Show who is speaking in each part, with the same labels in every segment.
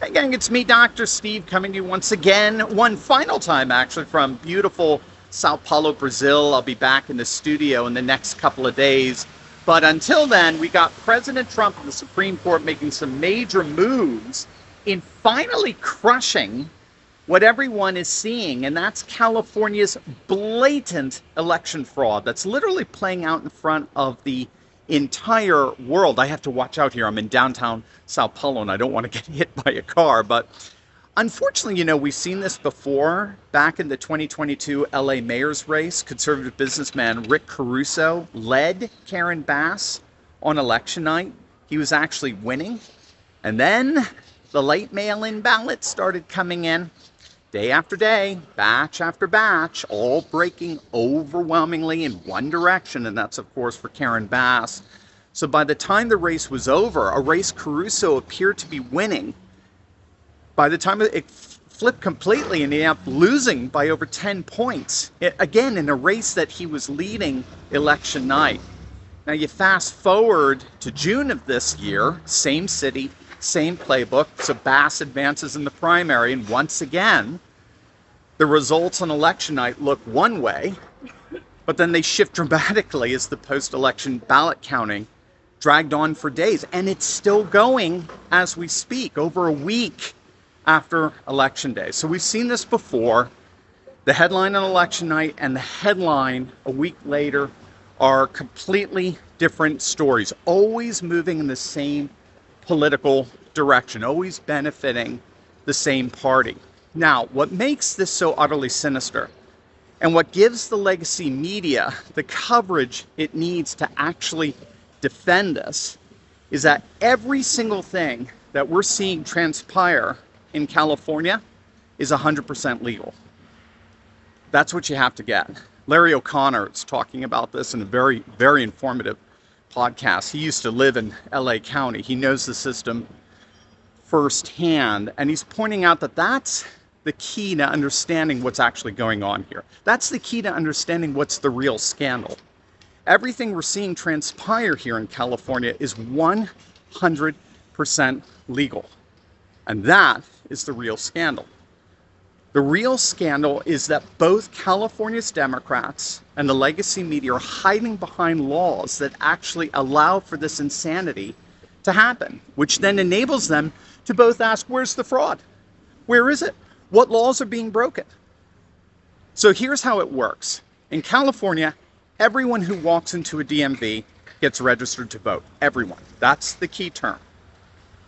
Speaker 1: Hey gang, it's me, Dr. Steve, coming to you once again, one final time actually, from beautiful Sao Paulo, Brazil. I'll be back in the studio in the next couple of days. But until then, we got President Trump and the Supreme Court making some major moves in finally crushing what everyone is seeing, and that's California's blatant election fraud that's literally playing out in front of the entire world. I have to watch out here. I'm in downtown Sao Paulo and I don't want to get hit by a car. But unfortunately, we've seen this before. Back in the 2022 LA mayor's race, conservative businessman Rick Caruso led Karen Bass on election night. He was actually winning. And then the late mail-in ballots started coming in. Day after day, batch after batch, all breaking overwhelmingly in one direction, and that's, of course, for Karen Bass. So by the time the race was over, a race Caruso appeared to be winning. By the time it flipped completely and he ended up losing by over 10 points, again, in a race that he was leading election night. Now you fast forward to June of this year, same city, same playbook, so Bass advances in the primary, and once again, the results on election night look one way, but then they shift dramatically as the post-election ballot counting dragged on for days, and it's still going as we speak, over a week after election day. So we've seen this before. The headline on election night and the headline a week later are completely different stories, always moving in the same political direction, always benefiting the same party. Now, what makes this so utterly sinister, and what gives the legacy media the coverage it needs to actually defend this, is that every single thing that we're seeing transpire in California is 100% legal. That's what you have to get. Larry O'Connor is talking about this in a very, very informative podcast. He used to live in LA County. He knows the system firsthand, and he's pointing out that that's the key to understanding what's actually going on here. That's the key to understanding what's the real scandal. Everything we're seeing transpire here in California is 100% legal, and that is the real scandal. The real scandal is that both California's Democrats and the legacy media are hiding behind laws that actually allow for this insanity to happen, which then enables them to both ask, where's the fraud? Where is it? What laws are being broken? So here's how it works. In California, everyone who walks into a DMV gets registered to vote. Everyone. That's the key term.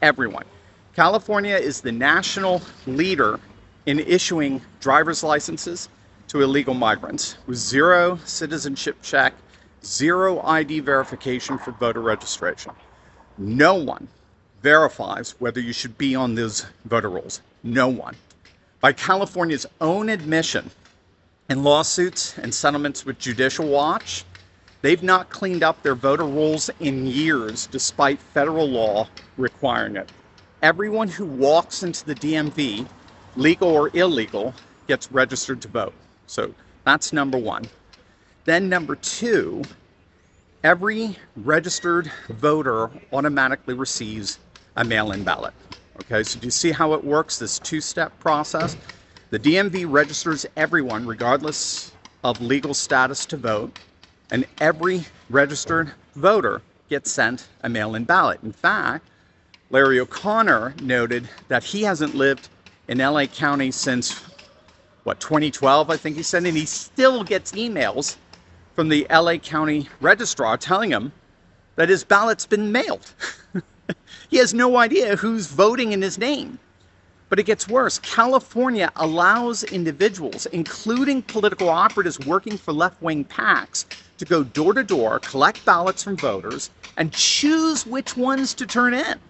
Speaker 1: Everyone. California is the national leader in issuing driver's licenses to illegal migrants with zero citizenship check, zero ID verification for voter registration. No one verifies whether you should be on those voter rolls. No one. By California's own admission in lawsuits and settlements with Judicial Watch, they've not cleaned up their voter rolls in years despite federal law requiring it. Everyone who walks into the DMV, legal or illegal, gets registered to vote. So that's number one. Then number two, every registered voter automatically receives a mail-in ballot. Okay, so do you see how it works, this two-step process? The DMV registers everyone, regardless of legal status, to vote, and every registered voter gets sent a mail-in ballot. In fact, Larry O'Connor noted that he hasn't lived in LA County since, 2012, I think he said, and he still gets emails from the LA County registrar telling him that his ballot's been mailed. He has no idea who's voting in his name. But it gets worse. California allows individuals, including political operatives working for left-wing PACs, to go door to door, collect ballots from voters, and choose which ones to turn in.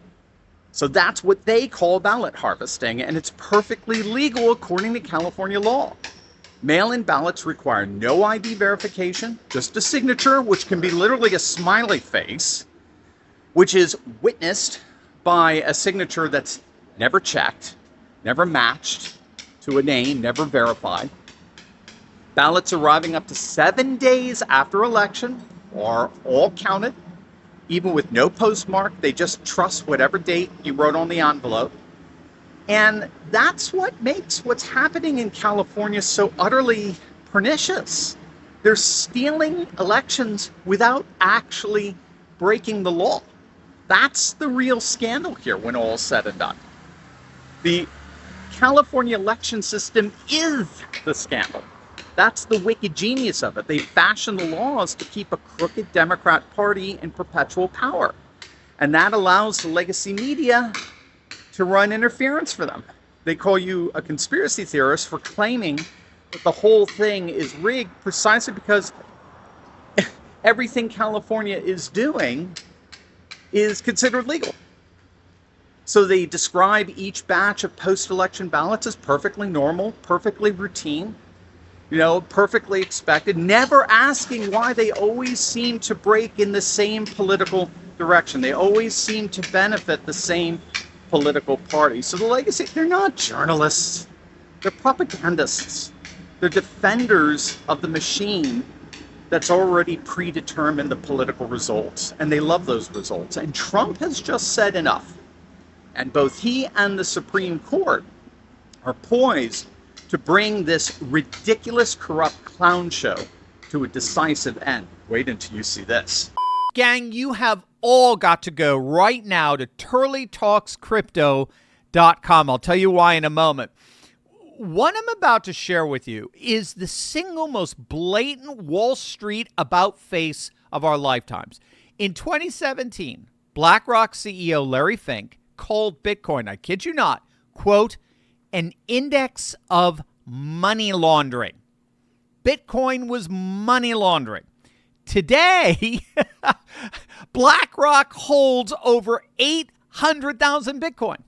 Speaker 1: So that's what they call ballot harvesting, and it's perfectly legal according to California law. Mail-in ballots require no ID verification, just a signature, which can be literally a smiley face, which is witnessed by a signature that's never checked, never matched to a name, never verified. Ballots arriving up to 7 days after election are all counted, even with no postmark. They just trust whatever date you wrote on the envelope. And that's what makes what's happening in California so utterly pernicious. They're stealing elections without actually breaking the law. That's the real scandal here when all is said and done. The California election system is the scandal. That's the wicked genius of it. They fashion the laws to keep a crooked Democrat Party in perpetual power. And that allows the legacy media to run interference for them. They call you a conspiracy theorist for claiming that the whole thing is rigged precisely because everything California is doing is considered legal. So they describe each batch of post-election ballots as perfectly normal, perfectly routine, perfectly expected, never asking why they always seem to break in the same political direction. They always seem to benefit the same political party. So the legacy, they're not journalists. They're propagandists. They're defenders of the machine that's already predetermined the political results. And they love those results. And Trump has just said enough. And both he and the Supreme Court are poised to bring this ridiculous, corrupt clown show to a decisive end. Wait until you see this.
Speaker 2: Gang, you have all got to go right now to turleytalkscrypto.com. I'll tell you why in a moment. What I'm about to share with you is the single most blatant Wall Street about face of our lifetimes. In 2017, BlackRock CEO Larry Fink called Bitcoin, I kid you not, quote, an index of money laundering. Bitcoin was money laundering. Today, BlackRock holds over 800,000 Bitcoin.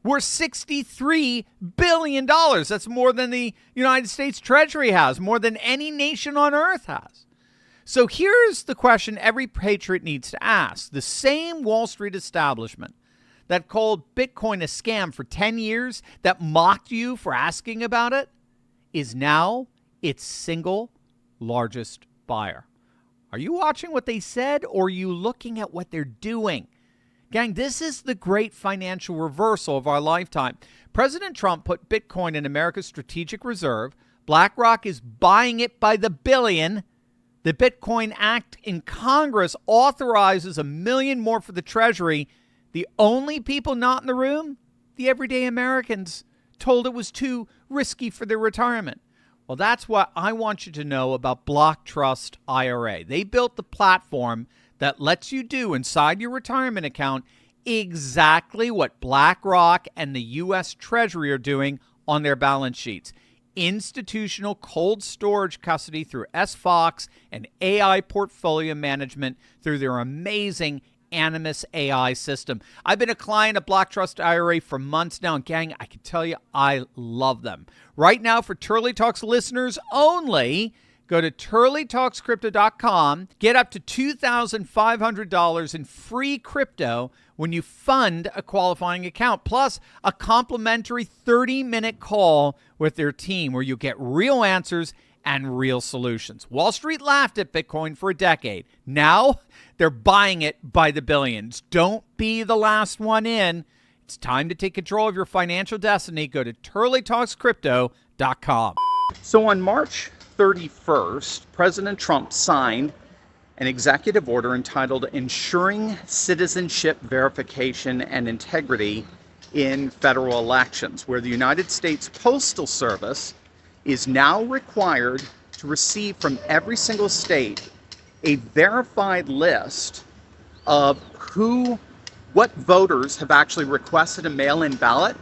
Speaker 2: We're $63 billion. That's more than the United States Treasury has, more than any nation on earth has. So here's the question every patriot needs to ask. The same Wall Street establishment that called Bitcoin a scam for 10 years, that mocked you for asking about it, is now its single largest buyer. Are you watching what they said, or are you looking at what they're doing? Gang, this is the great financial reversal of our lifetime. President Trump put Bitcoin in America's strategic reserve. BlackRock is buying it by the billion. The Bitcoin Act in Congress authorizes $1 million more for the Treasury. The only people not in the room, the everyday Americans, told it was too risky for their retirement. Well, that's what I want you to know about Block Trust IRA. They built the platform that lets you do inside your retirement account exactly what BlackRock and the U.S. Treasury are doing on their balance sheets. Institutional cold storage custody through SFOX and AI portfolio management through their amazing Animus AI system. I've been a client of Block Trust IRA for months now, and gang, I can tell you I love them. Right now, for Turley Talks listeners only, go to turleytalkscrypto.com, get up to $2,500 in free crypto when you fund a qualifying account, plus a complimentary 30-minute call with their team where you get real answers and real solutions. Wall Street laughed at Bitcoin for a decade. Now they're buying it by the billions. Don't be the last one in. It's time to take control of your financial destiny. Go to turleytalkscrypto.com.
Speaker 1: So on March 31st, President Trump signed an executive order entitled Ensuring Citizenship Verification and Integrity in Federal Elections, where the United States Postal Service is now required to receive from every single state a verified list of what voters have actually requested a mail-in ballot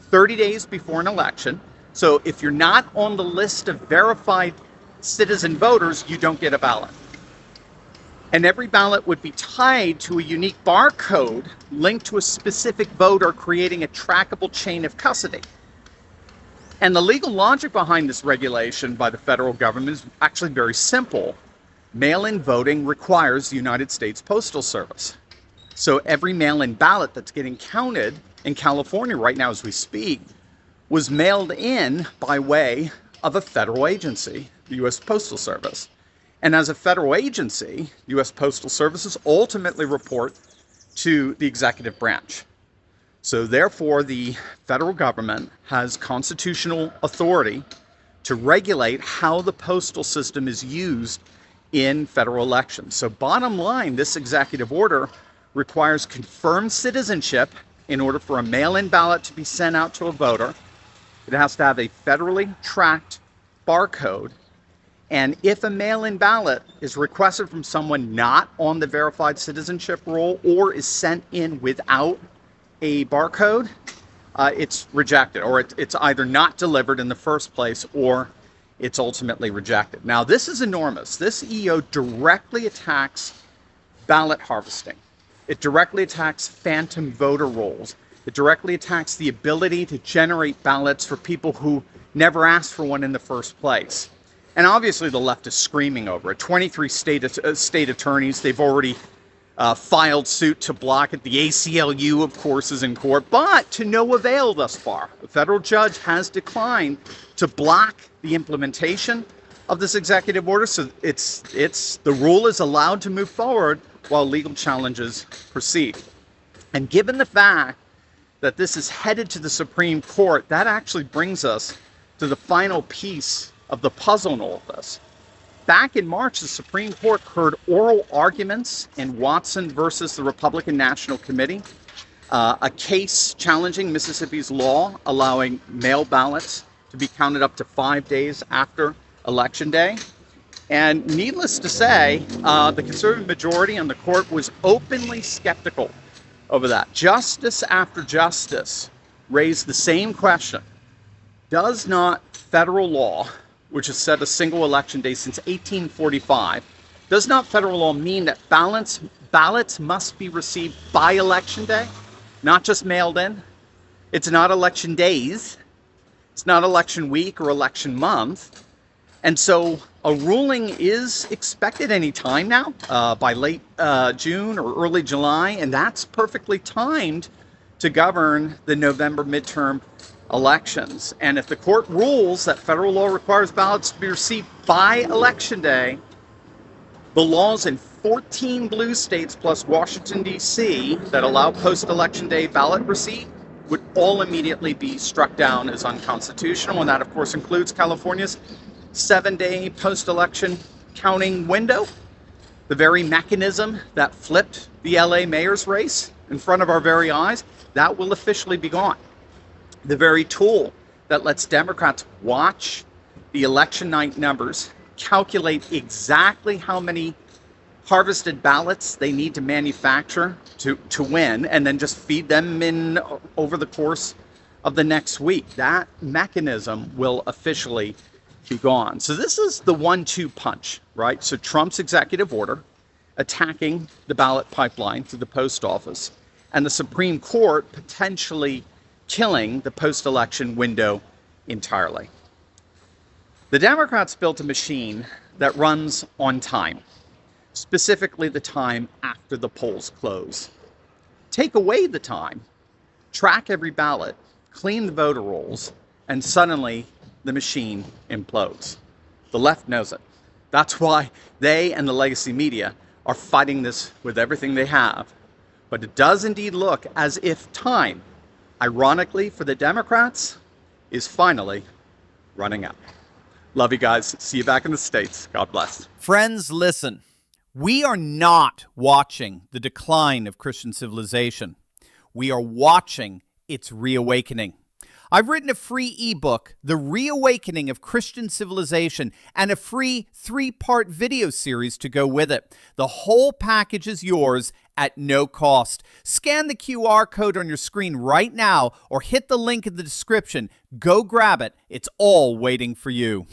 Speaker 1: 30 days before an election. So if you're not on the list of verified citizen voters, you don't get a ballot. And every ballot would be tied to a unique barcode linked to a specific voter, creating a trackable chain of custody. And the legal logic behind this regulation by the federal government is actually very simple. Mail-in voting requires the United States Postal Service. So every mail-in ballot that's getting counted in California right now as we speak was mailed in by way of a federal agency, the U.S. Postal Service. And as a federal agency, U.S. Postal Services ultimately report to the executive branch. So therefore, the federal government has constitutional authority to regulate how the postal system is used in federal elections. So bottom line, this executive order requires confirmed citizenship in order for a mail-in ballot to be sent out to a voter. It has to have a federally tracked barcode. And if a mail-in ballot is requested from someone not on the verified citizenship roll or is sent in without a barcode, it's rejected, or it's either not delivered in the first place or it's ultimately rejected. Now, this is enormous. This EO directly attacks ballot harvesting. It directly attacks phantom voter rolls. It directly attacks the ability to generate ballots for people who never asked for one in the first place. And obviously the left is screaming over it. 23 state attorneys, they've already filed suit to block it. The ACLU, of course, is in court, but to no avail thus far. The federal judge has declined to block the implementation of this executive order, so the rule is allowed to move forward while legal challenges proceed. And given the fact that this is headed to the Supreme Court, that actually brings us to the final piece of the puzzle in all of this. Back in March, the Supreme Court heard oral arguments in Watson versus the Republican National Committee, a case challenging Mississippi's law allowing mail ballots to be counted up to 5 days after Election Day. And needless to say, the conservative majority on the court was openly skeptical over that. Justice after justice raised the same question. Does not federal law, which has set a single election day since 1845, does not federal law mean that ballots must be received by Election Day, not just mailed in? It's not election days. It's not election week or election month. And so a ruling is expected any time now, by late June or early July, and that's perfectly timed to govern the November midterm elections. And if the court rules that federal law requires ballots to be received by Election Day, the laws in 14 blue states plus Washington, D.C. that allow post-election day ballot receipt would all immediately be struck down as unconstitutional. And that, of course, includes California's 7-day post-election counting window, the very mechanism that flipped the LA mayor's race in front of our very eyes. That will officially be gone. The very tool that lets Democrats watch the election night numbers, calculate exactly how many harvested ballots they need to manufacture to win, and then just feed them in over the course of the next week. That mechanism will officially be gone. So this is the 1-2 punch, right? So Trump's executive order attacking the ballot pipeline through the post office, and the Supreme Court potentially killing the post-election window entirely. The Democrats built a machine that runs on time, specifically the time after the polls close. Take away the time, track every ballot, clean the voter rolls, and suddenly the machine implodes. The left knows it. That's why they and the legacy media are fighting this with everything they have. But it does indeed look as if time, ironically for the Democrats, is finally running out. Love you guys. See you back in the States. God bless.
Speaker 2: Friends, listen. We are not watching the decline of Christian civilization. We are watching its reawakening. I've written a free ebook, The Reawakening of Christian Civilization, and a free 3-part video series to go with it. The whole package is yours at no cost. Scan the QR code on your screen right now or hit the link in the description. Go grab it. It's all waiting for you.